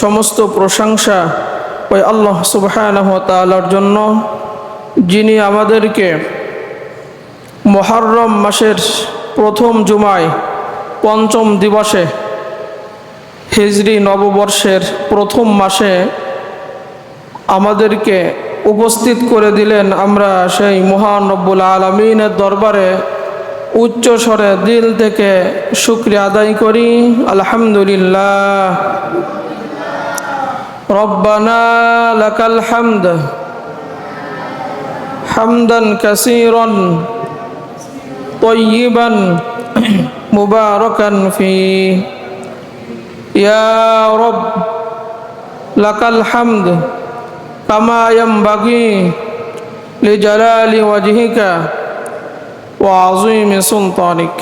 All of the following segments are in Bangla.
সমস্ত প্রশংসা ওই আল্লাহ সুবহানাহু ওয়া তাআলার জন্য, যিনি আমাদেরকে মুহররম মাসের প্রথম জুমায় পঞ্চম দিবসে হিজরি নববর্ষের প্রথম মাসে আমাদেরকে উপস্থিত করে দিলেন। আমরা সেই মহান রব্বুল আলামিনের দরবারে উচ্চ স্বরে দিল থেকে শুকরিয়া আদায় করি। আলহামদুলিল্লাহ। রব্বানা লাকাল হামদ হামদান কাসীরান তাইয়িবান মুবারাকান ফীহ। ইয়া রব লাকাল হামদ কামা ইয়ানবাগি লিজালালি ওয়াজহিকা ওয়া আযীমি সুলতানিক।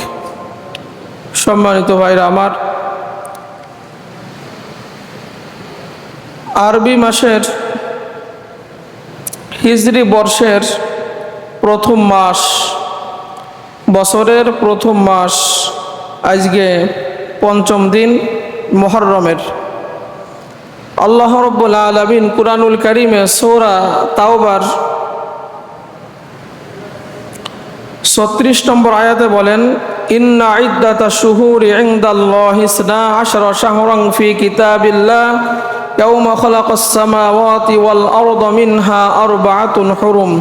সম্মানিত ভাইরা আমার, আরবি মাসের হিজরি বর্ষের প্রথম মাস, বছরের প্রথম মাস, আজকে পঞ্চম দিন মুহররমের। আল্লাহ রাব্বুল আলামিন কুরআনুল কারীমে সূরা তাওবার 36 নম্বর আয়াতে বলেন, ইন্না ইদ্দাতা শুহুরি ইনদাল্লাহি 12 শাহরান ফি কিতাবিল্লাহ ইয়াওমা খালাকাস সামাওয়াতি ওয়াল আরদা মিনহা আরবাআতুন হুরুম।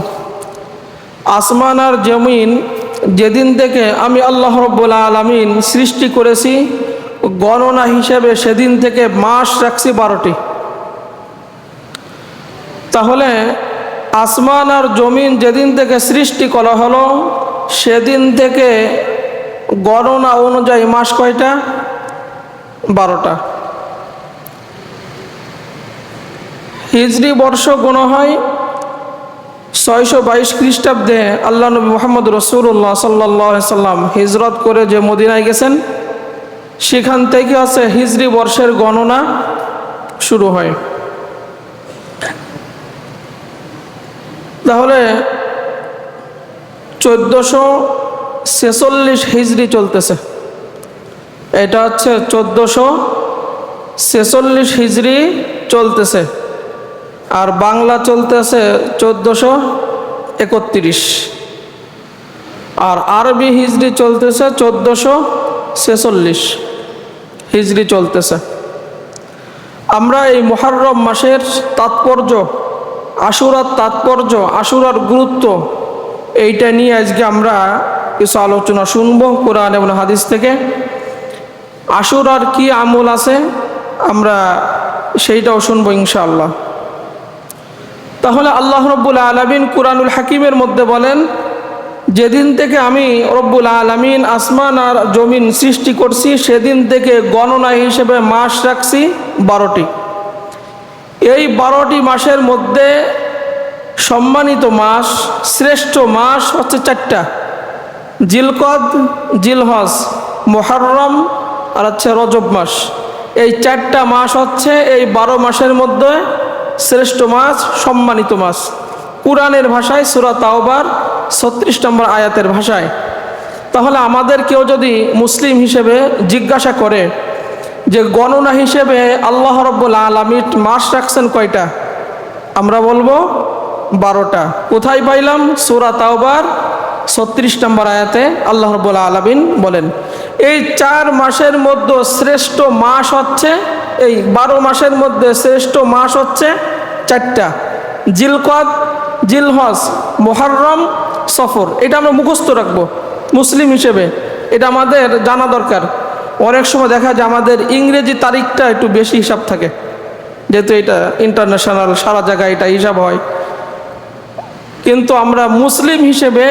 আসমান আর জমিন যেদিন থেকে আমি আল্লাহ রাব্বুল আলামিন সৃষ্টি করেছি, গণনা হিসেবে সেদিন থেকে মাস রাখছি 12টি। তাহলে আসমান আর জমিন যেদিন থেকে সৃষ্টি করা হলো, সেদিন থেকে গণনা অনুযায়ী মাস কয়টা? 12টা। হিজরি বর্ষ গোনা হয় 622 খ্রিস্টাব্দে। আল্লাহ নবী মুহাম্মদ রাসূলুল্লাহ সাল্লাল্লাহু আলাইহি সাল্লাম হিজরত করে যে মদিনায় গেছেন, সেখান থেকে আছে হিজরি বর্ষের গণনা শুরু হয়। তাহলে 1446 হিজরি চলতেছে। এটা হচ্ছে 1446 হিজরি চলতেছে, আর বাংলা চলতেছে 1431, আর আরবি হিজরি চলতেছে 1446 হিজরি চলতেছে। আমরা এই মুহররম মাসের তাৎপর্য, আশুরার তাৎপর্য, আশুরার গুরুত্ব, এইটা নিয়ে আজকে আমরা কিছু আলোচনা শুনব কোরআন এবং হাদিস থেকে। আশুরার কি আমল আছে আমরা সেইটাও শুনবো ইনশাআল্লাহ। তাহলে আল্লাহ রব্বুল আলামিন কুরআনুল হাকিমের মধ্যে বলেন, যেদিন থেকে আমি রব্বুল আলামিন আসমান আর জমিন সৃষ্টি করছি, সেদিন থেকে গণনা হিসেবে মাস রাখছি 12টি। এই 12টি মাসের মধ্যে সম্মানিত মাস, শ্রেষ্ঠ মাস হচ্ছে 4টা: জিলকদ, জিলহজ, মুহররম আর হচ্ছে রজব মাস। এই 4টা মাস হচ্ছে এই 12 মাসের মধ্যে শ্রেষ্ঠ মাস, সম্মানিত মাস। কুরআনের ভাষায় সূরা তাওবার 36 নম্বর আয়াতের ভাষায়। তাহলে আমাদের কেউ যদি মুসলিম হিসেবে জিজ্ঞাসা করে যে গণনা হিসেবে আল্লাহ রাব্বুল আলামিন মাস রাখছেন কয়টা, আমরা বলবো 12টা। কোথায় পাইলাম? সূরা তাওবার 36 নম্বর আয়াতে আল্লাহ রাব্বুল আলামিন বলেন, এই 4 মাসের মধ্যে শ্রেষ্ঠ মাস হচ্ছে, এই 12 মাসের মধ্যে শ্রেষ্ঠ মাস হচ্ছে 4টা: জিলকদ, জিলহজ, মুহররম, সফর। এটা আমরা মুখস্থ রাখবো মুসলিম হিসেবে, এটা আমাদের জানা দরকার। অনেক সময় দেখা যায় আমাদের ইংরেজি তারিখটা একটু বেশি হিসাব থাকে, যেহেতু এটা ইন্টারন্যাশনাল, সারা জায়গায় এটা হিসাব হয়। কিন্তু আমরা মুসলিম হিসেবে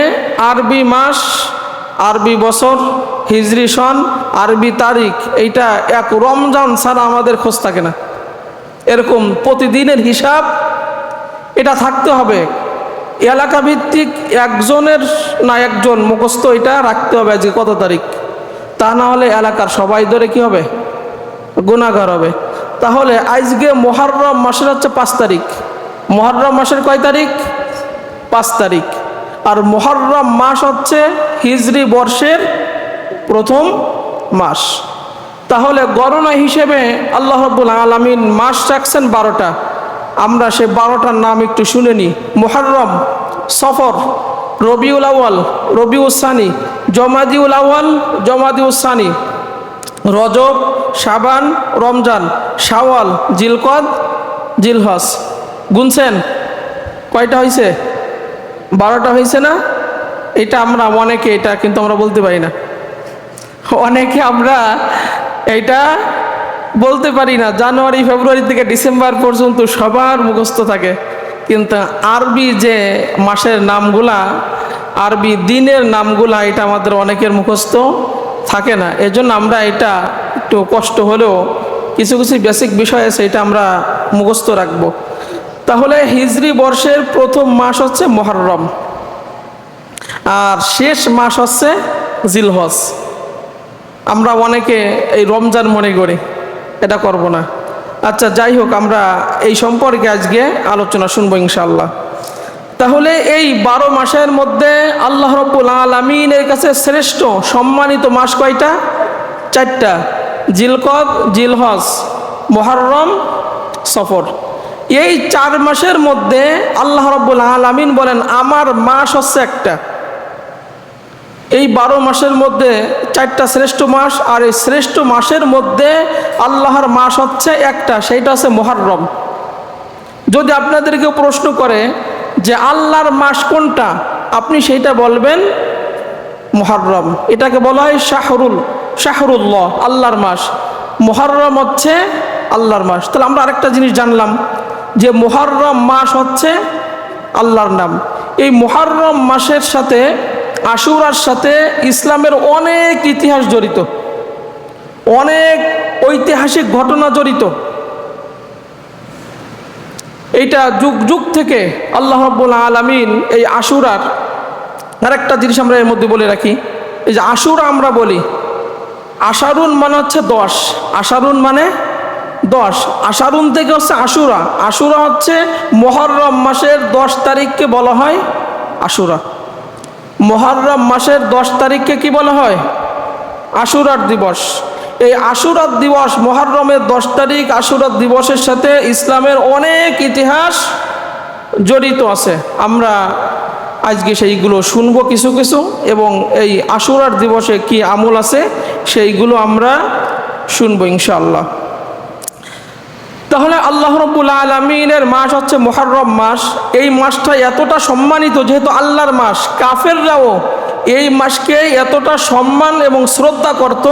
আরবি মাস, আরবি বছর, হিজরি সন, আরবি তারিখ, এইটা এক রমজান ছাড়া আমাদের খোঁজ থাকে না। এরকম প্রতিদিনের হিসাব এটা থাকতে হবে। এলাকা ভিত্তিক একজনের না একজন মুখস্থ এটা রাখতে হবে আজকে কত তারিখ, তা না হলে এলাকার সবাই ধরে কি হবে? গুনাহগার হবে। তাহলে আজকে মুহররম মাসের হচ্ছে 5 তারিখ। মুহররম মাসের কয় তারিখ? 5 তারিখ। আর মুহররম মাস হচ্ছে হিজরি বর্ষের প্রথম মাস। তাহলে গণনা হিসেবে আল্লাহ রাব্বুল আলামিন মাস রাখছেন 12টা। আমরা সে 12টার নাম একটু শুনে নিই। মুহররম, সফর, রবিউল আউয়াল, রবিউল সানি, জমাদিউল আউয়াল, জমাদিউল সানি, রজব, শাবান, রমজান, শাওয়াল, জিলকদ, জিলহজ। গুনছেন কয়টা হয়েছে? 12টা হয়েছে না? এটা আমরা অনেকে, এটা কিন্তু আমরা বলতে পারি না। অনেকে আমরা এটা বলতে পারি না। জানুয়ারি ফেব্রুয়ারি থেকে ডিসেম্বর পর্যন্ত সবার মুখস্থ থাকে, কিন্তু আরবি যে মাসের নামগুলা, আরবি দিনের নামগুলা, এটা আমাদের অনেকের মুখস্থ থাকে না। এজন্য আমরা এটা একটু কষ্ট হলেও কিছু কিছু বেসিক বিষয় আছে, এটা আমরা মুখস্থ রাখবো। তাহলে হিজরি বর্ষের প্রথম মাস হচ্ছে মুহররম, আর শেষ মাস হচ্ছে জিলহজ। আমরা অনেকে এই রমজান মনে করি, এটা করব না। আচ্ছা, যাই হোক, আমরা এই সম্পর্কে আজকে আলোচনা শুনবো ইনশাআল্লাহ। তাহলে এই 12 মাসের মধ্যে আল্লাহ রাব্বুল আলামিনের কাছে শ্রেষ্ঠ সম্মানিত মাস কয়টা? 4টা, জিলকদ, জিলহজ, মুহররম, সফর। এই 4 মাসের মধ্যে আল্লাহ রাব্বুল আলামিন বলেন আমার মাস হচ্ছে একটা। এই 12 মাসের মধ্যে 4টা শ্রেষ্ঠ মাস, আর এই শ্রেষ্ঠ মাসের মধ্যে আল্লাহর মাস হচ্ছে একটা, সেইটা হচ্ছে মুহররম। যদি আপনাদেরকে প্রশ্ন করে যে আল্লাহর মাস কোনটা, আপনি সেইটা বলবেন মুহররম। এটাকে বলা হয় শাহরুল্লাহ, আল্লাহর মাস। মুহররম হচ্ছে আল্লাহর মাস। তাহলে আমরা আরেকটা জিনিস জানলাম যে মুহররম মাস হচ্ছে আল্লাহর নাম। এই মুহররম মাসের সাথে, আশুরার সাথে ইসলামের অনেক ইতিহাস জড়িত, অনেক ঐতিহাসিক ঘটনা জড়িত। এইটা যুগ যুগ থেকে আল্লাহ রাব্বুল আলামিন এই আশুরার, আরেকটা জিনিস আমরা এর মধ্যে বলে রাখি, এই যে আশুরা আমরা বলি, আশারুন মানে হচ্ছে 10, আশারুন মানে 10, আশারুন থেকে হচ্ছে আশুরা। আশুরা হচ্ছে মুহররম মাসের 10 তারিখকে বলা হয় আশুরা। মুহররম মাসের 10 তারিখকে কি বলা হয়? আশুরার দিবস। এই আশুরার দিবস, মুহররমের 10 তারিখ আশুরার দিবসের সাথে ইসলামের অনেক ইতিহাস জড়িত আছে। আমরা আজকে সেইগুলো শুনবো কিছু কিছু, এবং এই আশুরার দিবসে কি আমল আছে সেইগুলো আমরা শুনবো ইনশাআল্লাহ। তাহলে আল্লাহ রাব্বুল আলামিনের মাস হচ্ছে মুহররম মাস। এই মাসটা এতটা সম্মানিত, যেহেতু আল্লাহর মাস, কাফেররাও এই মাসকে এতটা সম্মান এবং শ্রদ্ধা করত।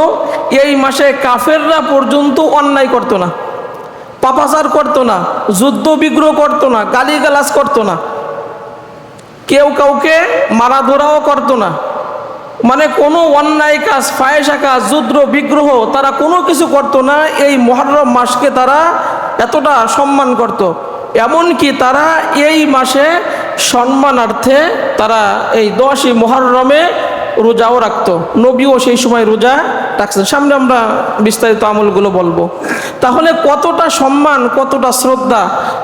এই মাসে কাফেররা পর্যন্ত অন্যায় করতো না, পাপাচার করতো না, যুদ্ধ বিগ্রহ করতো না, গালিগালাজ করতো না, কেউ কাউকে মারা ধরাও করতো না। মানে কোনো অন্যায় কাজ, ফায়সা কাজ, যুদ্ধ বিগ্রহ তারা কোনো কিছু করতো না। এই মুহররম মাসকে তারা এতটা সম্মান করত। এমনকি তারা এই মাসে সম্মানার্থে তারা এই 10ই মুহররমে রোজাও রাখতো। নবীও সেই সময় রোজা রাখছেন। সামনে আমরা বিস্তারিত আমলগুলো বলবো। তাহলে কতটা সম্মান, কতটা শ্রদ্ধা।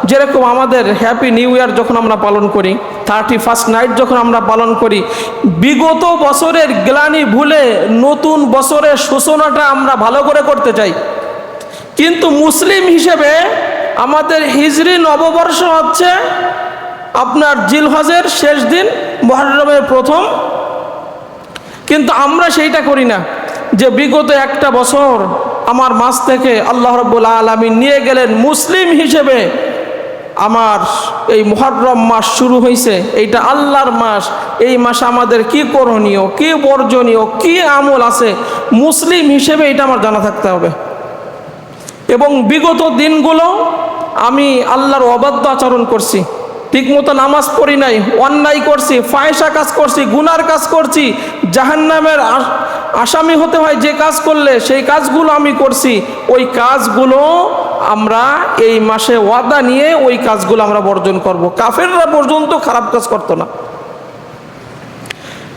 যেরকম আমাদের হ্যাপি নিউ ইয়ার যখন আমরা পালন করি, 31st নাইট যখন আমরা পালন করি, বিগত বছরের গ্লানি ভুলে নতুন বছরের সূচনাটা আমরা ভালো করে করতে চাই। কিন্তু মুসলিম হিসেবে আমাদের হিজরি নববর্ষ হচ্ছে আপনার জিলহজের শেষ দিন, মুহররমের প্রথম। কিন্তু আমরা সেইটা করি না যে বিগত একটা বছর আমার মাস থেকে আল্লাহ রাব্বুল আলামিন নিয়ে গেলেন, মুসলিম হিসেবে আমার এই মুহররম মাস শুরু হয়েছে, এইটা আল্লাহর মাস। এই মাসে আমাদের কি করণীয়, কি বর্জনীয়, কি আমল আছে, মুসলিম হিসেবে এটা আমার জানা থাকতে হবে। এবং বিগত দিনগুলো আমি আল্লাহর অবাধ্য আচরণ করছি, ঠিকমতো নামাজ পড়ি নাই, অন্যায় করছি, ফায়সা কাজ করছি, গুনার কাজ করছি, জাহান্নামের আসামি হতে হয় যে কাজ করলে, সেই কাজগুলো আমি করছি। ওই কাজগুলো আমরা এই মাসে ওয়াদা নিয়ে ওই কাজগুলো আমরা বর্জন করব। কাফেররা পর্যন্ত খারাপ কাজ করতো না।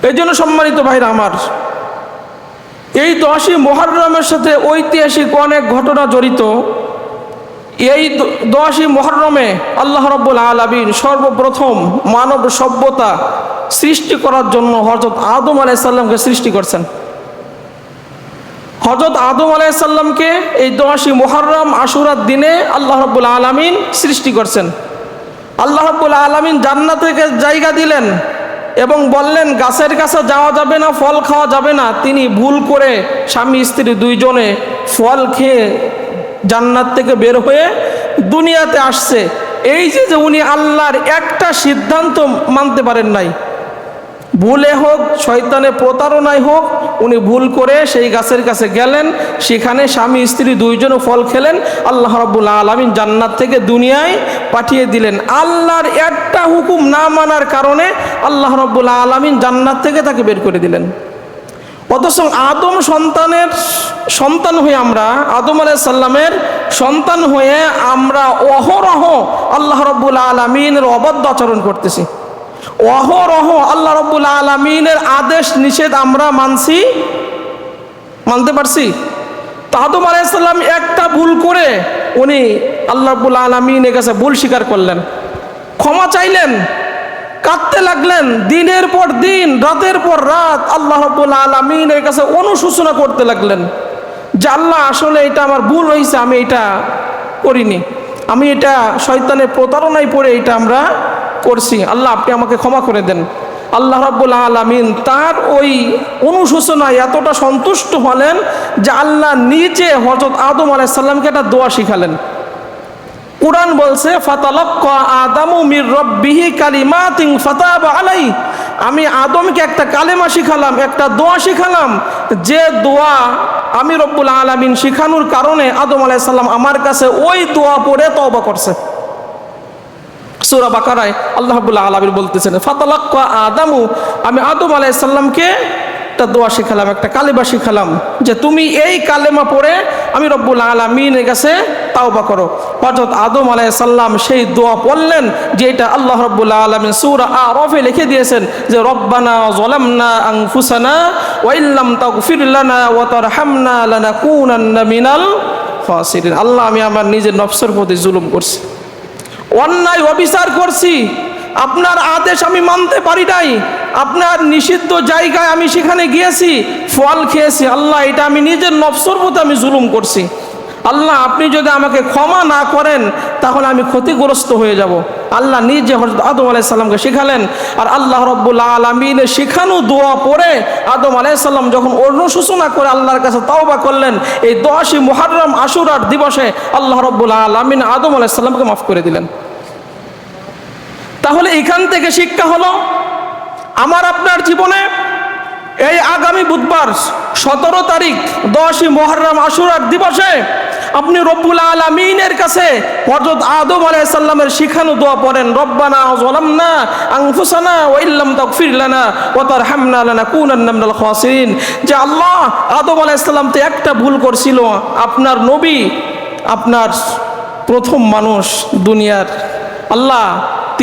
এই জন্য সম্মানিত ভাইরা আমার, এই 10ই মুহররমের সাথে ঐতিহাসিক অনেক ঘটনা জড়িত। এই 10ই মুহররমে আল্লাহ রাব্বুল আলামিন সর্বপ্রথম মানব সভ্যতা সৃষ্টি করার জন্য হযরত আদম আলাইহিস সালামকে সৃষ্টি করছেন। হযরত আদম আলাইহিস সালামকে এই 10ই মুহররম আশুরার দিনে আল্লাহ রাব্বুল আলামিন সৃষ্টি করছেন। আল্লাহ রাব্বুল আলামিন জান্নাত থেকে জায়গা দিলেন এবং বললেন গাছের কাছে যাওয়া যাবে না, ফল খাওয়া যাবে না। তিনি ভুল করে স্বামী স্ত্রী দুইজনে ফল খেয়ে জান্নাত থেকে বের হয়ে দুনিয়াতে আসছে। এই যে উনি আল্লাহর একটা সিদ্ধান্ত মানতে পারেন নাই, ভুলে হোক শয়তানের প্রতারণায় হোক, উনি ভুল করে সেই গাছের কাছে গেলেন, সেখানে স্বামী স্ত্রী দুইজনে ফল খেলেন। আল্লাহ রাব্বুল আলামিন জান্নাত থেকে দুনিয়ায় পাঠিয়ে দিলেন। আল্লাহর একটা হুকুম না মানার কারণে আল্লাহ রাব্বুল আলামিন জান্নাত থেকে তাকে বের করে দিলেন। অথচ আদম সন্তানের সন্তান হয়ে আমরা, আদম আলাইহিস সালামের সন্তান হয়ে আমরা অহরহ আল্লাহ রাব্বুল আলামিনের অবাধ্য আচরণ করতেছি। অহরহ আল্লাহ রাব্বুল আলামিনের আদেশ নিষেধ আমরা মানতে পারছি? তো আদম আলাইহিস সালাম একটা ভুল করে উনি আল্লাহ রাব্বুল আলামিনের কাছে ভুল স্বীকার করলেন, ক্ষমা চাইলেন, কাঁদতে লাগলেন, দিনের পর দিন রাতের পর রাত আল্লাহ রাব্বুল আলামিনের কাছে অনুশোচনা করতে লাগলেন যে আল্লাহ আসলে এটা আমার ভুল হয়েছে, আমি এটা করিনি, আমি এটা শয়তানের প্রতারণায় পড়ে এটা আমরা করছি, আল্লাহ আপনি আমাকে ক্ষমা করে দেন। আল্লাহ রাব্বুল আলামিন তার ওই অনুশোচনায় এতটা সন্তুষ্ট হলেন যে আল্লাহ নিজে হযরত আদম আলাইহিস সালামকে একটা দোয়া শিখালেন। কুরআন বলছে ফাতালাক্কা আদামু মির রাব্বিহি কালিমাতিন ফাতাবা আলাই, আমি আদমকে একটা কালেমা শিখালাম, একটা দোয়া শিখালাম, যে দোয়া আমি রব্বুল আলামিন শিখানোর কারণে আদম আলাইহিস সালাম আমার কাছে ওই দোয়া পড়ে তওবা করছে। সূরা বাকারায় আল্লাহ রাব্বুল আলামিন বলতেছেন ফাতালাক্কা আদামু, আমি আদম আলাইহিস সালামকে একটা দোয়া শিখালাম, একটা কালেমা শিখালাম, যে তুমি এই কালেমা পড়ে আমি রব্বুল আলামিনের কাছে তাওবা করো। হযরত আদম আলাইহিস সালাম সেই দোয়া পড়লেন, যেটা আল্লাহ রাব্বুল আলামিন সূরা আরাফে লিখে দিয়েছেন যে রব্বানা যালামনা আনফুসানা ওয়া ইল্লাম তাগফির লানা ওয়া তারহামনা লানাকুনান্না মিনাল খাসিরিন। আল্লাহ আমি আমার নিজের নফসের প্রতি জুলুম করছি, অন্যায় অবিচার করছি, আপনার আদেশ আমি মানতে পারি নাই, আপনার নিষিদ্ধ জায়গায় আমি সেখানে গিয়েছি, ফল খেয়েছি। আল্লাহ এটা আমি নিজের নফসের প্রতি আমি জুলুম করছি। আল্লাহ আপনি যদি আমাকে ক্ষমা না করেন তাহলে আমি ক্ষতিগ্রস্ত হয়ে যাব। আল্লাহ নিজে হযরত আদম আলাইহিস সালামকে শিখালেন। আর আল্লাহ রাব্বুল আলামিনের শিখানো দোয়া পড়ে আদম আলাইহিস সালাম যখন অনুশোচনা করে আল্লাহর কাছে তওবা করলেন, এই 10ই মুহররম আশুরার দিবসে আল্লাহ রাব্বুল আলামিন আদম আলাইহিস সালামকে মাফ করে দিলেন। তাহলে এখান থেকে শিক্ষা হলো আমার আপনার জীবনে এই আগামী বুধবার 17 তারিখ 10ই মুহররম আশুরার দিবসে আপনি রব্বুল আলামিনের কাছে হযরত আদম আলাইহিস সালামের শিখানো দোয়া পড়েন, রব্বানা যালামনা আনফুসানা ওয়া ইল্লাম তাগফির লানা ওয়া তারহামনা লানাকুনান্না মিনাল খাসিরিন। যে আল্লাহ আদম আলাইহিস সালাম তো একটা ভুল করছিল, আপনার নবী, আপনার প্রথম মানুষ দুনিয়ার, আল্লাহ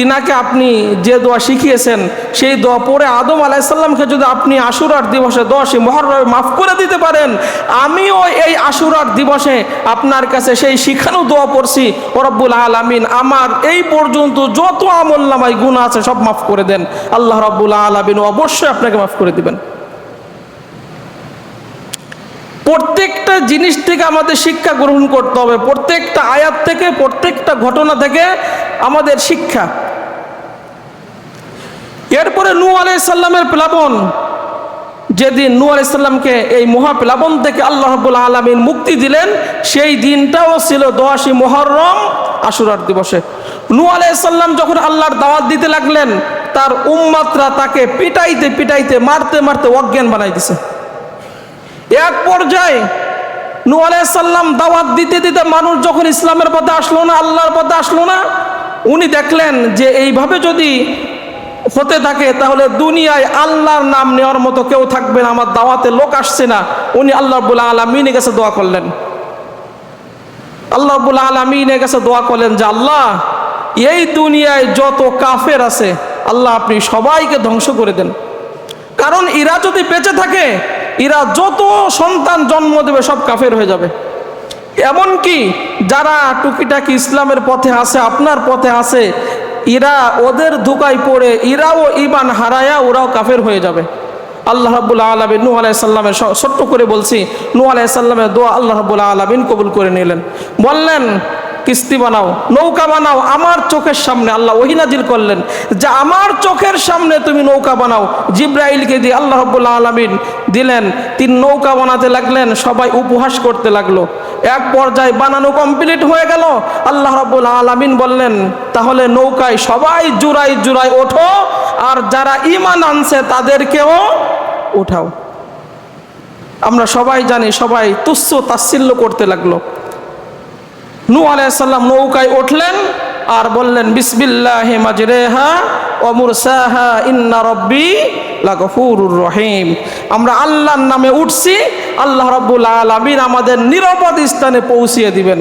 তিনাকে আপনি যে দোয়া শিখিয়েছেন সেই দোয়া পড়ে আদম আলাইহিস সালামকে যদি আপনি আশুরার দিবসে 10ই মুহররমে মাফ করে দিতে পারেন, আমিও এই আশুরার দিবসে আপনার কাছে সেই শিখানো দোয়া পড়ছি, ও রব্বুল আলামিন আমার এই পর্যন্ত যত আমলনামায় গুনাহ আছে সব মাফ করে দেন। আল্লাহ রব্বুল আলামিন অবশ্যই আপনাকে মাফ করে দিবেন। প্রত্যেকটা জিনিস থেকে আমাদের শিক্ষা গ্রহণ করতে হবে, প্রত্যেকটা আয়াত থেকে, প্রত্যেকটা ঘটনা থেকে আমাদের শিক্ষা। এরপরে নূহ আলাইহিস সালামের প্লাবন, যেদিন নূহ আলাইহিস সালামকে এই মহাপ্লাবন থেকে আল্লাহ রাব্বুল আলামিন মুক্তি দিলেন, সেই দিনটাও ছিল 10ই মুহররম আশুরার দিবসে। নূহ আলাইহিস সালাম যখন আল্লাহর দাওয়াত দিতে লাগলেন, তার উম্মতরা তাকে পিটাইতে পিটাইতে মারতে মারতে অজ্ঞান বানাই দিছে। এক পর্যায়ে নূহ আলাইহিস সালাম দাওয়াত দিতে দিতে মানুষ যখন ইসলামের পথে আসলো না, আল্লাহর পথে আসলো না, উনি দেখলেন যে এইভাবে যদি হতে থাকে তাহলে দুনিয়ায় আল্লাহর নাম নেওয়ার মতো কেউ থাকবে না, আমার দাওয়াতে লোক আসছে না। উনি আল্লাহ রাব্বুল আলামিনের কাছে দোয়া করলেন, আল্লাহ রাব্বুল আলামিনের কাছে দোয়া করলেন যে আল্লাহ এই দুনিয়ায় যত কাফের আছে আল্লাহ আপনি সবাইকে ধ্বংস করে দেন, কারণ এরা যদি বেঁচে থাকে এরা যত সন্তান জন্ম দেবে সব কাফের হয়ে যাবে। এমনকি যারা টুকিটাকি ইসলামের পথে আছে, আপনার পথে আছে, এরা ওদের ধোঁকায় পড়ে এরাও ঈমান হারায়া ওরাও কাফের হয়ে যাবে। আল্লাহ রাব্বুল আলামিন নূহ আলাইহিস সালামের, ছোট্ট করে বলছি, নূহ আলাইহিস সালামের দোয়া আল্লাহ রাব্বুল আলামিন কবুল করে নিলেন। বললেন কিস্তি বানাও, নৌকা বানাও আমার চোখের সামনে। আল্লাহ ওহী নাজিল করলেন যে আমার চোখের সামনে তুমি নৌকা বানাও। জিবরাইলকে দিয়ে আল্লাহ রাব্বুল আলামিন দিলেন, তিনি নৌকা বানাতে লাগলেন, সবাই উপহাস করতে লাগলো। এক পর্যায়ে বানানো কমপ্লিট হয়ে গেল। আল্লাহ রাব্বুল আলামিন বললেন তাহলে নৌকায় সবাই জুড়াই জুড়াই ওঠো, আর যারা ঈমান আনছে তাদেরকেও উঠাও। আমরা সবাই জানি, সবাই তুচ্ছ তাচ্ছিল্য করতে লাগলো। নূহ আলাইহিস সালাম নৌকায় উঠলেন আর বললেন বিসমিল্লাহি মাজরেহা ওয়া মুরসাহা ইন্না রাব্বি লাগফুরুর রহিম। আমরা আল্লাহর নামে উঠছি, আল্লাহ রাব্বুল আলামিন আমাদের নিরাপদ স্থানে পৌঁছিয়ে দিবেন।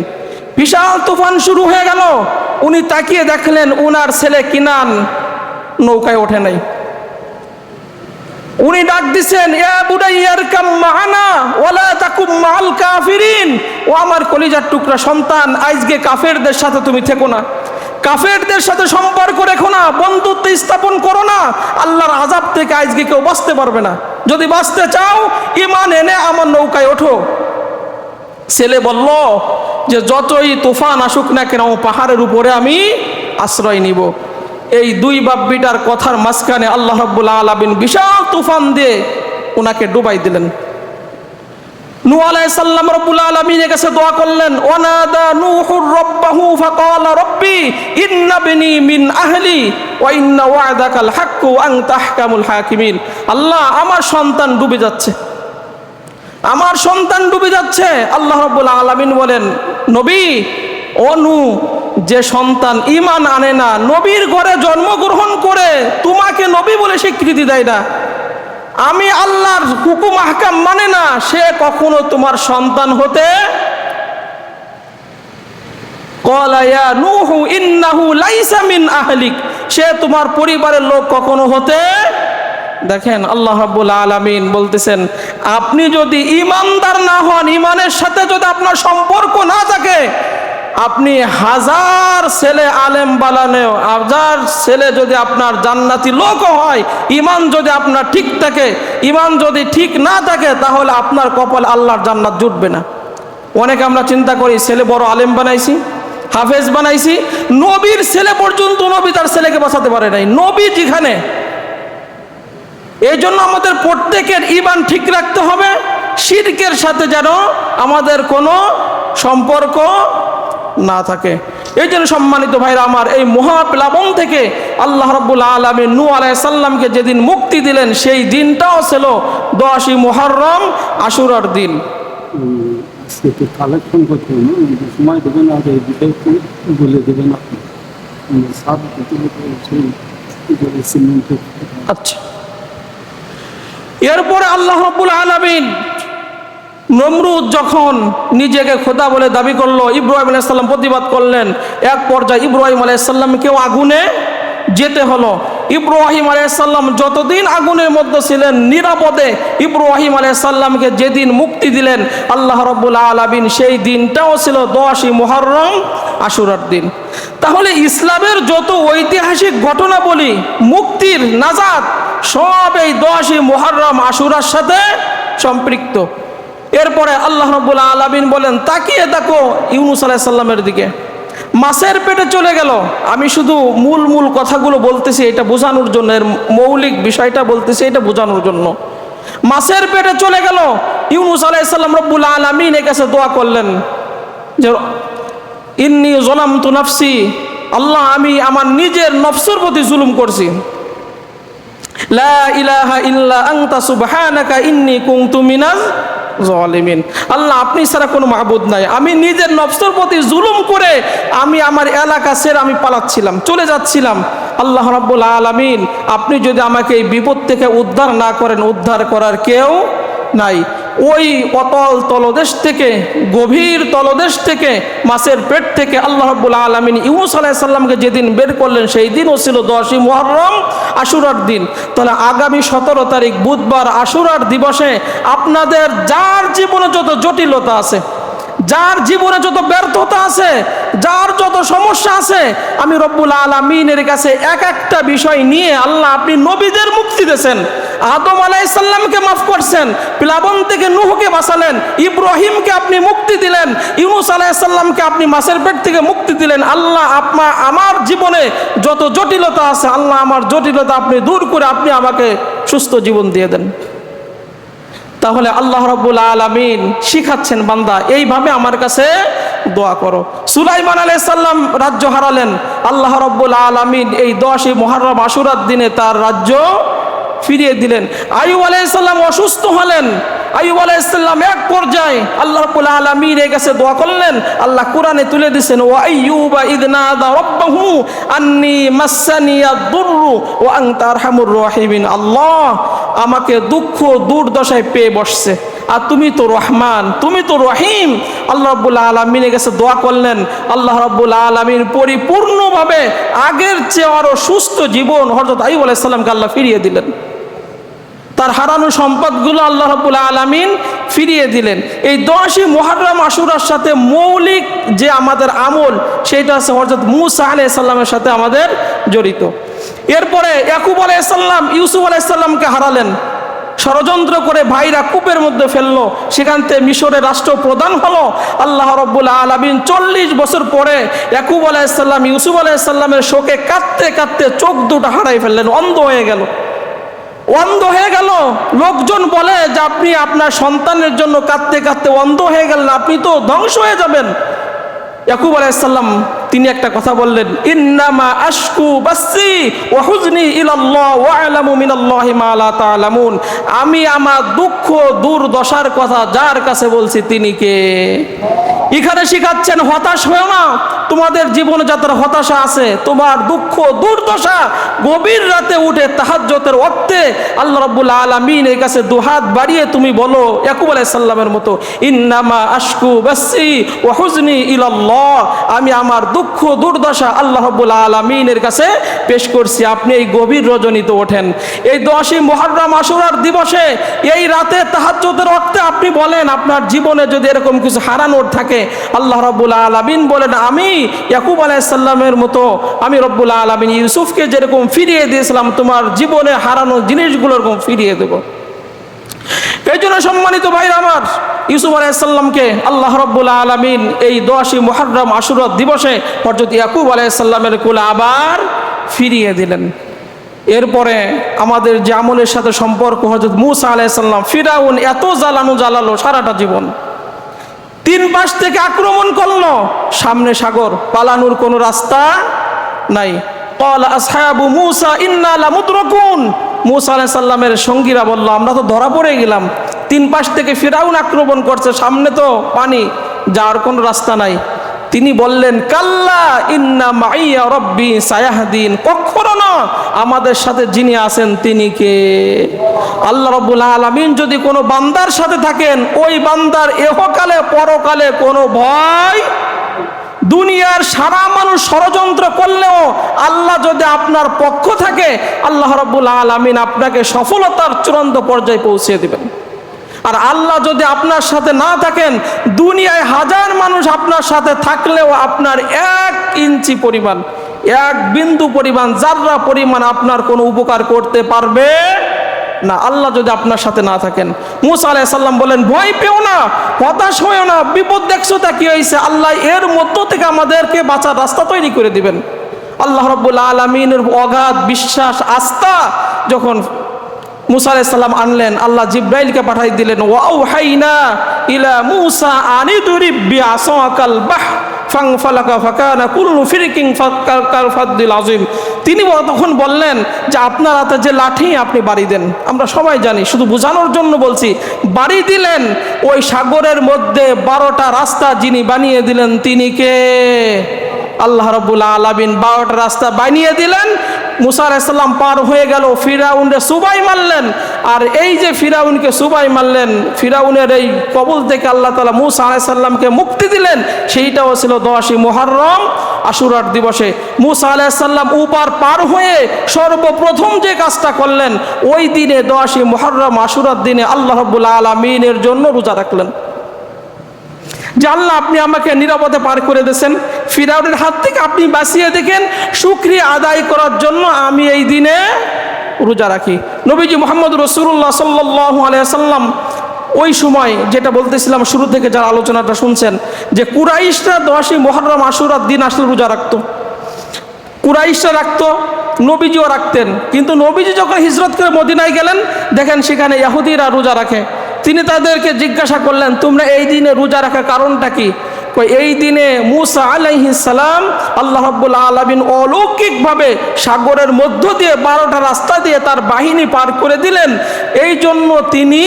বিশাল তুফান শুরু হয়ে গেল। উনি তাকিয়ে দেখলেন উনার ছেলে কিনান নৌকায় ওঠে নাই। উনি ডাক দিছেন ইয়া বুনাইয়ারকাম মা'ানা ওয়ালা তাকুম মা'আল কাফিরিন। ও আমার কলিজার টুকরা সন্তান, আজকে কাফেরদের সাথে তুমি থেকো না, কাফেরদের সাথে সম্পর্ক রেখো না, বন্ধুত্ব স্থাপন করো না। আল্লাহর আযাব থেকে আজকে কেউ বাঁচতে পারবে না। যদি বাঁচতে চাও ঈমান এনে আমার নৌকায় ওঠো। ছেলে বলল যে যতই তুফান আসুক না কেন পাহাড়ের উপরে আমি আশ্রয় নিব। এই দুই বাপ বিটার কথার মাঝখানে আল্লাহ রাব্বুল আলামিন বিশাল তুফান দিয়ে ওনাকে ডুবাই দিলেন। নূহ আলাইহিস সালাম রাব্বুল আলামিনের কাছে দোয়া করলেন, ওয়ানাদা নূহুর রাব্বাহু ফাকালা রাব্বি ইন্না বিনি মিন আহলি ওয়া ইন্না ওয়া'দাকাল হাক্কু ওয়া আনতা আহকামুল হাকিমিন। আল্লাহ আমার সন্তান ডুবে যাচ্ছে, আমার সন্তান ডুবে যাচ্ছে। আল্লাহ রাব্বুল আলামিন বলেন নবী ও নূহ, যে সন্তান ঈমান আনে না, নবীর ঘরে জন্মগ্রহণ করে তোমাকে নবী বলে স্বীকৃতি দেয় না, আমি আল্লাহর হুকুম আহকাম মানে না, সে কখনো তোমার সন্তান হতে ক্বালা ইয়া নূহ ইন্নাহু লাইসা মিন আহলিক, সে তোমার পরিবারের লোক কখনো হতে। দেখেন আল্লাহ রাব্বুল আলামিন বলতেছেন আপনি যদি ঈমানদার না হন, ঈমানের সাথে যদি আপনার সম্পর্ক না থাকে, আপনি হাজার ছেলে আলেম বালানেও, হাজার ছেলে যদি আপনার জান্নাতি লোক হয়, ঈমান যদি আপনার ঠিক থাকে, ঈমান যদি ঠিক না থাকে, তাহলে আপনার কপালে আল্লাহর জান্নাত জুটবে না। অনেকে আমরা চিন্তা করি ছেলে বড় আলেম বানাইছি, হাফেজ বানাইছি, নবীর ছেলে পর্যন্ত নবী তার ছেলেকে বাঁচাতে পারে নাই, নবী যেখানে। এই জন্য আমাদের প্রত্যেকের ঈমান ঠিক রাখতে হবে, শিরকের সাথে যেন আমাদের কোনো সম্পর্ক না থাকে। এই জন্য সম্মানিত ভাইরা আমার, এই মহাপ্লাবন থেকে আল্লাহ রাব্বুল আলামিন নূহ আলাইহিস সালামকে যেদিন মুক্তি দিলেন, সেই দিনটাও ছিল 10ই মুহররম, আশুরার দিন। কালেকশন করতে সময় দেবেন, আর এই বিষয়ে বলে দেবেন আপনি। আচ্ছা, এরপরে আল্লাহ রাব্বুল আলামিন নমরুদ যখন নিজেকে খোদা বলে দাবি করলো, ইব্রাহিম আলাইহিস সালাম প্রতিবাদ করলেন। এক পর্যায়ে ইব্রাহিম আলাইহিস সালামকেও আগুনে যেতে হলো। ইব্রাহিম আলাইহিস সালাম যতদিন আগুনের মধ্যে ছিলেন নিরাপদে, ইব্রাহিম আলাইহিস সালামকে যেদিন মুক্তি দিলেন আল্লাহ রাব্বুল আলামিন, সেই দিনটাও ছিল 10ই মুহররম, আশুরার দিন। তাহলে ইসলামের যত ঐতিহাসিক ঘটনা বলি, মুক্তির নাজাত, সব এই 10ই মুহররম, আশুরার সাথে সম্পৃক্ত। এরপরে আল্লাহ রাব্বুল আলামিন বলেন তাকিয়ে দেখো ইউনূস আলাইহিস সালামের দিকে, মাছের পেটে চলে গেল। আমি শুধু মূল কথাগুলো বলতেছি এটা বোঝানোর জন্য, এর মৌলিক বিষয়টা বলতেছি এটা বোঝানোর জন্য। মাছের পেটে চলে গেল, ইউনূস আলাইহিস সালাম রব্বুল আলামিনের কাছে দোয়া করলেন যে ইন্নী যালামতু নাফসি, আল্লাহ আমি আমার নিজের নফসের প্রতি জুলুম করছি, লা ইলাহা ইল্লা আনতা সুবহানাকা ইন্নী কুনতু মিনাজ জালিমিন। আল্লাহ আপনি ছাড়া কোনো মাবুদ নাই, আমি নিজের নফসের প্রতি জুলুম করে আমি আমার এলাকা ছেড়ে আমি পালাচ্ছিলাম, চলে যাচ্ছিলাম। আল্লাহ রাব্বুল আলামিন আপনি যদি আমাকে এই বিপদ থেকে উদ্ধার না করেন, উদ্ধার করার কেউ নাই। ওই অতল তলদেশ থেকে, গভীর তলদেশ থেকে, মাছের পেট থেকে আল্লাহ রাব্বুল আলামিন ইউনূস আলাইহিস সালামকে যেদিন বের করলেন, সেই দিনও ছিল 10ই মুহররম, আশুরার দিন। তাহলে আগামী 17 তারিখ বুধবার আশুরার দিবসে আপনাদের যার জীবনে যত জটিলতা আছে, যার জীবনে যত ব্যর্থতা আছে, যার যত সমস্যা আছে, আমি রব্বুল আলামিনের কাছে এক একটা বিষয় নিয়ে আল্লাহ আপনি নবীদের মুক্তি দিয়েছেন। আদম আলাইহিস সালামকে মাফ করছেন, প্লাবন থেকে নূহকে বাঁচালেন, ইব্রাহিমকে আপনি মুক্তি দিলেন, ইউনূস আলাইহিস সালামকে আপনি মাছের পেট থেকে মুক্তি দিলেন। আল্লাহ আমার জীবনে যত জটিলতা আছে, আল্লাহ আমার জটিলতা আপনি দূর করে আপনি আমাকে সুস্থ জীবন দিয়ে দেন। তাহলে আল্লাহ রাব্বুল আলামিন শিখাচ্ছেন, বান্দা এইভাবে আমার কাছে দোয়া করো। সুলাইমান আলাইহিস সালাম রাজ্য হারালেন, আল্লাহ রাব্বুল আলামিন এই 10ই মুহররম আশুরার দিনে তার রাজ্য ফিরিয়ে দিলেন। আইয়ুব আলাইহিস সালাম অসুস্থ হলেন, আইয়ুব আলাইহিস সালাম এক পর্যায়ে আল্লাহ রাব্বুল আলামিনের কাছে দোয়া করলেন। আল্লাহ কোরআনে তুলে দিয়েছেন, ওয়া আইয়ুবা ইয নাদা রাব্বাহু আন্নী মাসসানিয়াদ দুররু ওয়া আনতা আরহামুর রাহিমিন। আল্লাহ আমাকে দুঃখ দুর্দশায় পেয়ে বসছে, আর তুমি তো রহমান, তুমি তো রহিম। আল্লাহ রাব্বুল আলামিনের কাছে দোয়া করলেন, আল্লাহ রাব্বুল আলামিন পরিপূর্ণভাবে আগের চেয়ে আরো সুস্থ জীবন হযরত আইয়ুব আলাইহিস সালামকে আল্লাহ ফিরিয়ে দিলেন। তার হারানো সম্পদগুলো আল্লাহ রাব্বুল আলামিন ফিরিয়ে দিলেন। এই 10ই মুহররম আশুরার সাথে মৌলিক যে আমাদের আমল, সেটা আছে হযরত মূসা আলাইহিস সালামের সাথে আমাদের জড়িত। এরপরে ইয়াকুব আলাইহিস সালাম ইউসুফ আলাইহিস সালামকে হারালেন, ষড়যন্ত্র করে ভাইরা কূপের মধ্যে ফেললো, সেখান থেকে মিশরের রাষ্ট্রপ্রধান হলো। আল্লাহ রাব্বুল আলামিন 40 বছর পরে ইয়াকুব আলাইহিস সালাম ইউসুফ আলাইহিস সালামের শোকে কাঁদতে কাঁদতে চোখ দুটো হারাই ফেললেন, অন্ধ হয়ে গেল। অন্ধ হয়ে গেল। লোকজন বলে যে আপনি আপনার সন্তানের জন্য কাঁদতে কাঁদতে অন্ধ হয়ে গেলেন, আপনি তো ধ্বংস হয়ে যাবেন। ইয়াকুব আলাইহিস সালাম তিনি একটা কথা বললেন, ইন্নামা আশকু বাসি ওয়া হুজনি ইলাল্লাহ ওয়া আলামু মিনাল্লাহি মা লা তা'লামুন। আমি আমার দুঃখ দুর্দশার কথা যার কাছে বলছি তিনি কে। এখানে শিখাচ্ছেন হতাশ হও না। তোমাদের জীবনে যাদের হতাশা আছে, তোমার দুঃখ দুর্দশা, গভীর রাতে উঠে তাহাজ্জুদের ওয়াক্তে আল্লাহ রাব্বুল আলামিনের কাছে দুহাত বাড়িয়ে তুমি বলো ইয়াকুব আলাইহিস সালামের মতো, ইন্নামা আশকু বাসি ওয়া হুজনি ইলাল্লাহ। আমি আমার দুঃখ দুর্দশা আল্লাহ রাব্বুল আলামিনের কাছে পেশ করছি। আপনি এই গভীর রজনীতে ওঠেন, এই 10ই মুহররম আশুরার দিবসে এই রাতে তাহাজ্জুদের ওয়াক্তে আপনি বলেন, আপনার জীবনে যদি এরকম কিছু হারানোর থাকে, আল্লাহ রাব্বুল আলামিন বলেন আমি ইয়াকুব আলাইহিস সালামের মতো আমি রব্বুল আলামিন ইউসুফকে যেরকম ফিরিয়ে দিয়েছিলাম, তোমার জীবনে হারানো জিনিসগুলো এরকম ফিরিয়ে দেব। এই জন্য সম্মানিত ভাইরা আমার, ইউসুফ আলাইহিস সালামকে আল্লাহ রাব্বুল আলামিন এই 10ই মুহররম আশুরা দিবসে হযরত ইয়াকুব আলাইহিস সালামের কোলে আবার ফিরিয়ে দিলেন। এরপরে আমাদের যে আমলের সাথে সম্পর্ক, হযরত মূসা আলাইহিস সালাম, ফিরাউন এত জ্বালালো সারাটা জীবন, 3 পাশ থেকে আক্রমণ করলো, সামনে সাগর, পালানোর কোনো রাস্তা নাই। ক্বালা আসহাবু মূসা ইন্না লামুদরাকুন। মূসা আলাইহিস সালামের সঙ্গীরা বলল, আমরা তো ধরা পড়ে গেলাম, 3 পাশ থেকে ফিরাউন আক্রমণ করছে, সামনে তো পানি, যাওয়ার কোনো রাস্তা নাই। তিনি বললেন, কাল্লা ইন্না মাইয়া রব্বি সায়াহদিন। কখনো না, আমাদের সাথে যিনি আছেন তিনি কে? আল্লাহ রাব্বুল আলামিন যদি কোনো বান্দার সাথে থাকেন, ওই বান্দার ইহকালে পরকালে কোনো ভয়। দুনিয়ার সারা মানুষ ষড়যন্ত্র করলেও আল্লাহ যদি আপনার পক্ষ থাকে, আল্লাহ রাব্বুল আলামিন আপনাকে সফলতার চূড়ান্ত পর্যায়ে পৌঁছে দিবেন। আর আল্লাহ যদি আপনার সাথে না থাকেন, দুনিয়ায় 1000 মানুষ আপনার সাথে থাকলেও আপনার 1 ইঞ্চি পরিমাণ, 1 বিন্দু পরিমাণ, জাররা পরিমাণ আপনার কোনো উপকার করতে পারবে না, আল্লাহ যদি আপনার সাথে না থাকেন। মূসা আলাইহিস সালাম বলেন, ভয় পেও না, হতাশ হয়েও না, বিপদ দেখছো তা কি হয়েছে, আল্লাহ এর মধ্য থেকে আমাদেরকে বাঁচার রাস্তা তৈরি করে দিবেন। আল্লাহ রাব্বুল আলামিনের অগাধ বিশ্বাস আস্থা যখন মূসা আলাইহিস সালাম আনলেন, আল্লাহ জিব্রাইলকে পাঠাই দিলেন, ওয়াউহাইনা ইলা মূসা আনিদরিব বিআসাকাল বাহর ফানফালাকা ফাকানা কুল্লু ফিরকিন কালফাদ্দিল আযীম। তিনি তখন বললেন যে আপনার হাতে যে লাঠি, আপনি বাড়ি দেন। আমরা সবাই জানি, শুধু বোঝানোর জন্য বলছি। বাড়ি দিলেন, ওই সাগরের মধ্যে 12টা রাস্তা যিনি বানিয়ে দিলেন তিনি কে? আল্লাহ রাব্বুল আলামিন 12টা রাস্তা বানিয়ে দিলেন। মূসা আলাইহিস সালাম পার হয়ে গেল, ফিরাউনকে সুবাই মারলেন। আর এই যে ফিরাউনকে সুবাই মারলেন, ফিরাউনের এই কবল থেকে আল্লাহ তাআলা মূসা আলাইহিস সালামকে মুক্তি দিলেন, সেইটাও ছিল 10ই মুহররম আশুরার দিবসে। মূসা আলাইহিস সালাম উপার পার হয়ে সর্বপ্রথম যে কাজটা করলেন, ওই দিনে 10ই মুহররম আশুরার দিনে আল্লাহ রাব্বুল আলামিনের জন্য রোজা রাখলেন। যে আল্লাহ আপনি আমাকে নিরাপদে পার করে দিয়েছেন, ফিরাউনের হাত থেকে আপনি বাঁচিয়ে দেখেন, শুকরিয়া আদায় করার জন্য আমি এই দিনে রোজা রাখি। নবীজি মুহাম্মদ রাসূলুল্লাহ সাল্লাল্লাহু আলাইহি ওয়াসাল্লাম ওই সময়, যেটা বলতেছিলাম শুরু থেকে যারা আলোচনাটা শুনছেন, যে কুরাইশরা 10ই মুহররম আশুরার দিন আসলে রোজা রাখতো, কুরাইশরা রাখতো, নবীজিও রাখতেন। কিন্তু নবীজি যখন হিজরত করে মদিনায় গেলেন, দেখেন সেখানে ইহুদিরা রোজা রাখে। তিনি তাদেরকে জিজ্ঞাসা করলেন, তোমরা এই দিনে রোজা রাখার কারণটা কি? এই দিনে মূসা আলাইহিস সালাম আল্লাহ রাব্বুল আলামিন অলৌকিকভাবে সাগরের মধ্য দিয়ে 12টা রাস্তা দিয়ে তার বাহিনী পার করে দিলেন। এই জন্য তিনি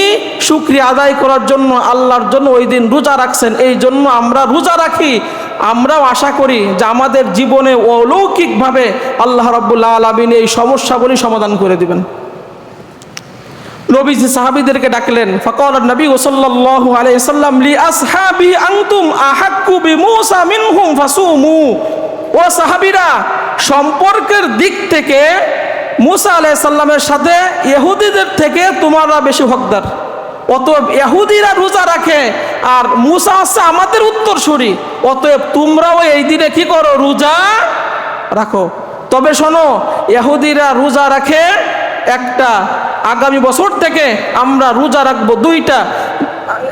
শুকরিয়া আদায় করার জন্য আল্লাহর জন্য ওই দিন রোজা রাখছেন। এই জন্য আমরা রোজা রাখি। আমরাও আশা করি যে আমাদের জীবনে অলৌকিকভাবে আল্লাহ রাব্বুল আলামিন এই সমস্যাগুলি সমাধান করে দিবেন। নবীজি সাহাবীদেরকে ডাকলেন, ফাকাল নবী সাল্লাল্লাহু আলাইহি ওয়াসাল্লাম লি আসহাবি আনতুম আহাক্কু বিমূসা মিনহুম ফাসুমু। ও সাহাবীরা, সম্পর্কের দিক থেকে মূসা আলাইহিস সালামের সাথে ইহুদিদের থেকে তোমরা বেশি হকদার। অতএব ইহুদিরা রোজা রাখে আর মূসা হচ্ছে আমাদের উত্তরসূরি, অতএব তোমরাও এই দিনে কি করো? রোজা রাখো। তবে শোনো, ইহুদিরা রোজা রাখে একটা, আগামী বছর থেকে আমরা রোজা রাখবো দুইটা,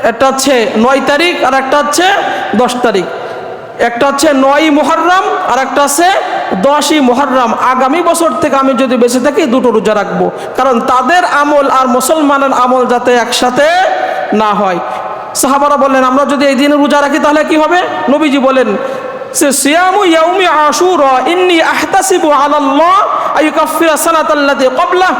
একটা হচ্ছে 9 তারিখ আর একটা হচ্ছে 10 তারিখ। একটা হচ্ছে 9ই মুহররম আর একটা হচ্ছে 10ই মুহররম। আগামী বছর থেকে আমি যদি বেঁচে থাকি দুটো রোজা রাখবো, কারণ তাদের আমল আর মুসলমানের আমল যাতে একসাথে না হয়। সাহাবারা বললেন, আমরা যদি এই দিনে রোজা রাখি তাহলে কি হবে? নবীজি বলেন, সিয়ামু ইয়াউমি আশুরা ইন্নী আহতাসিবু আলাল্লাহ আইয়ুকাফিরা সানাতাল্লাতী ক্বাবলা।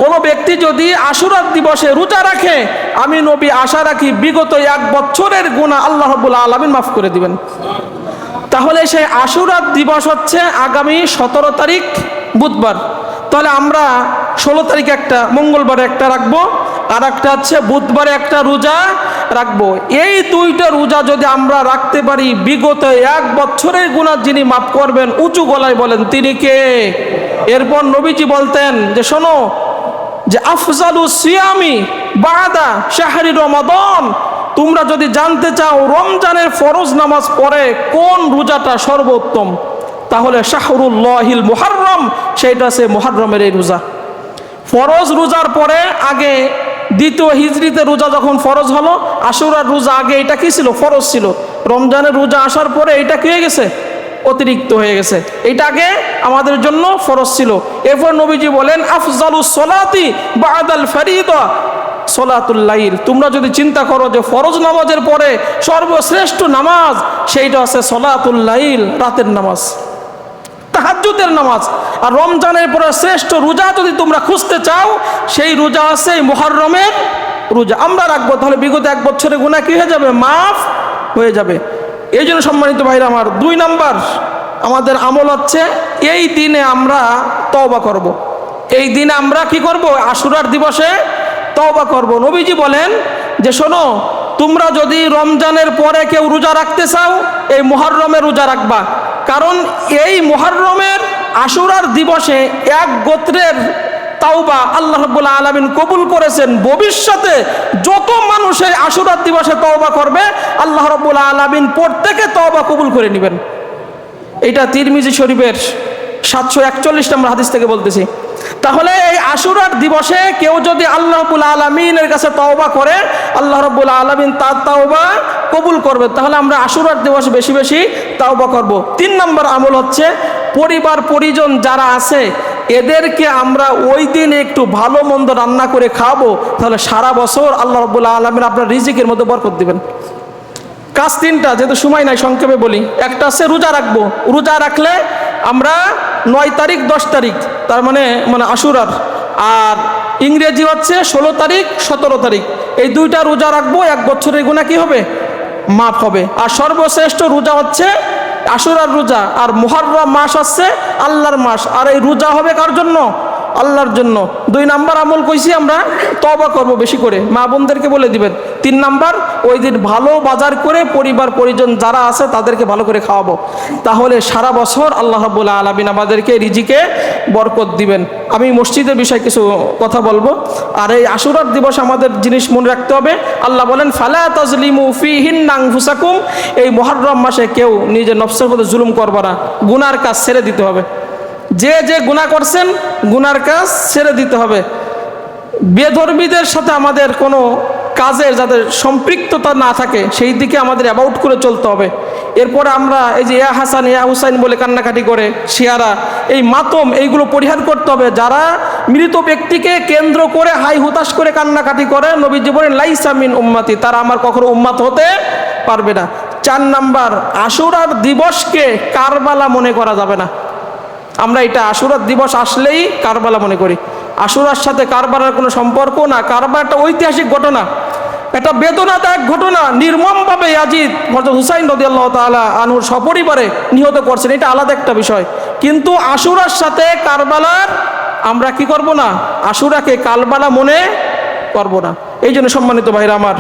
কোন ব্যক্তি যদি আশুরার দিবসে রোজা রাখে, আমি নবী আশা রাখি বিগত 1 বছরের গুনাহ আল্লাহ রাব্বুল আলামিন মাফ করে দিবেন। তাহলে সেই আশুরার দিবস হচ্ছে আগামী 17 তারিখ বুধবার। তাহলে আমরা 16 তারিখে একটা, মঙ্গলবারে একটা রাখবো, আর একটা হচ্ছে বুধবারে একটা রোজা রাখবো। এই দুইটা রোজা যদি আমরা রাখতে পারি, বিগত 1 বছরের গুনাহ যিনি মাফ করবেন, উঁচু গলায় বলেন তিনি কে? এরপর নবীজি বলতেন যে শোনো, যে আফজালু সিয়ামি বাদা শাহরি রমাদান, তোমরা যদি জানতে চাও রমজানের ফরজ নামাজ পড়ে কোন রোজাটা সর্বোত্তম, তাহলে শাহরুল্লাহিল মুহররম, সেইটা সে মুহররমের এই রোজা। ফরজ রোজার পরে আগে দ্বিতীয় হিজরিতে রোজা যখন ফরজ হলো, আশুরার রোজা আগে এটা কি ছিল? ফরজ ছিল। রমজানের রোজা আসার পরে এটা কি হয়ে গেছে? অতিরিক্ত হয়ে গেছে। এটা আগে আমাদের জন্য ফরজ ছিল। এরপর নবীজি বলেন, আফজালুস সলাতি বাদাল ফরিদা সলাতুল লাইল। তোমরা যদি চিন্তা করো যে ফরজ নামাজের পরে সর্বশ্রেষ্ঠ নামাজ, সেইটা আছে সলাতুল লাইল, রাতের নামাজ, তাহাজ্জুদের নামাজ। আর রমজানের পরে শ্রেষ্ঠ রোজা যদি তোমরা খুঁজতে চাও, সেই রোজা আছে মুহররমের রোজা। আমরা রাখবো, তাহলে বিগত 1 বছরের গুনাহ কি হয়ে যাবে? মাফ হয়ে যাবে। এই জন্য সম্মানিত ভাইরা আমার, 2 নাম্বার আমাদের আমল হচ্ছে এই দিনে আমরা তওবা করব। এই দিনে আমরা কি করব? আশুরার দিবসে তওবা করব। নবীজি বলেন যে শোনো, তোমরা যদি রমজানের পরে কেউ রোজা রাখতে চাও, এই মুহররমের রোজা রাখবা। কারণ এই মুহররমের আশুরার দিবসে 1 গোত্রের তাওবা আল্লাহ রাব্বুল আলামিন কবুল করেছেন। ভবিষ্যতে যত মানুষ এই আশুরার দিবসে তওবা করবে, আল্লাহ রাব্বুল আলামিন প্রত্যেকে তওবা কবুল করে নেবেন। এটা তিরমিজি শরীফের 741 নম্বর হাদিস থেকে বলতেছি। তাহলে এই আশুরার দিবসে কেউ যদি আল্লাহ রাব্বুল আলামিনের কাছে তওবা করে, আল্লাহ রাব্বুল আলামিন তার তওবা কবুল করবে। তাহলে আমরা আশুরার দিবসে বেশি বেশি তওবা করব। 3 নম্বর আমল হচ্ছে পরিবার পরিজন যারা আছে, এদেরকে আমরা ওই দিন একটু ভালো মন্দ রান্না করে খাবো, তাহলে সারা বছর আল্লাহ রাব্বুল আলামিন আপনার রিজিকের মধ্যে বরকত দিবেন। কাজ 3টা, যেহেতু সময় নাই সংক্ষেপে বলি। একটা আছে রোজা রাখবো। রোজা রাখলে আমরা 9 তারিখ 10 তারিখ, তার মানে আশুরার, আর ইংরেজি হচ্ছে 16 তারিখ 17 তারিখ, এই 2টা রোজা রাখবো। 1 বছরের গুনাহ কি হবে? মাফ হবে। আর সর্বশ্রেষ্ঠ রোজা হচ্ছে আশুরার রোজা। আর মুহররম মাস হচ্ছে আল্লাহর মাস। আর এই রোজা হবে কার জন্য? আল্লাহর জন্য। 2 নাম্বার আমল কইছি আমরা তওবা করব বেশি করে, মা বোনদেরকে বলে দিবেন। 3 নাম্বার ওই দিন ভালো বাজার করে পরিবার পরিজন যারা আছে তাদেরকে ভালো করে খাওয়াবো, তাহলে সারা বছর আল্লাহ রাব্বুল আলামিন আমাদেরকে রিজিকে বরকত দিবেন। আমি মসজিদের বিষয়ে কিছু কথা বলবো। আর এই আশুরার দিবস আমাদের জিনিস মনে রাখতে হবে, আল্লাহ বলেন ফালা তাজলিমু ফীহিন্না আনফুসাকুম, এই মুহররম মাসে কেউ নিজের নফসের প্রতি জুলুম করবে না, গুনার কাজ ছেড়ে দিতে হবে। যে যে গুনাহ করছেন গুনার কাজ ছেড়ে দিতে হবে। বেধর্মীদের সাথে আমাদের কোনো কাজের যাদের সম্পৃক্ততা না থাকে সেই দিকে আমাদের অ্যাবাউট করে চলতে হবে। এরপরে আমরা এই যে ইয়া হাসান ইয়া হুসাইন বলে কান্নাকাটি করে শিয়ারা, এই মাতম এইগুলো পরিহার করতে হবে। যারা মৃত ব্যক্তিকে কেন্দ্র করে হাই হুতাশ করে কান্নাকাটি করে, নবীজি বলেন লাইসা মিন উম্মতি, তারা আমার কখনো উম্মত হতে পারবে না। 4 নাম্বার, আশুরার দিবসকে কারবালা মনে করা যাবে না। আমরা এটা আশুরার দিবস আসলেই কারবালা মনে করি, আশুরার সাথে কারবালার কোনো সম্পর্ক না। কারবালা একটা ঐতিহাসিক ঘটনা, একটা বেদনাদায়ক ঘটনা। নির্মমভাবে ইয়াজিদ হযরত হুসাইন রাদিয়াল্লাহু তাআলা আনহুর সপরিবারে নিহত করছেন, এটা আলাদা একটা বিষয়। কিন্তু আশুরার সাথে কারবালার আমরা কি করব না, আশুরাকে কারবালা মনে করব না। এই জন্য সম্মানিত ভাইরা আমার,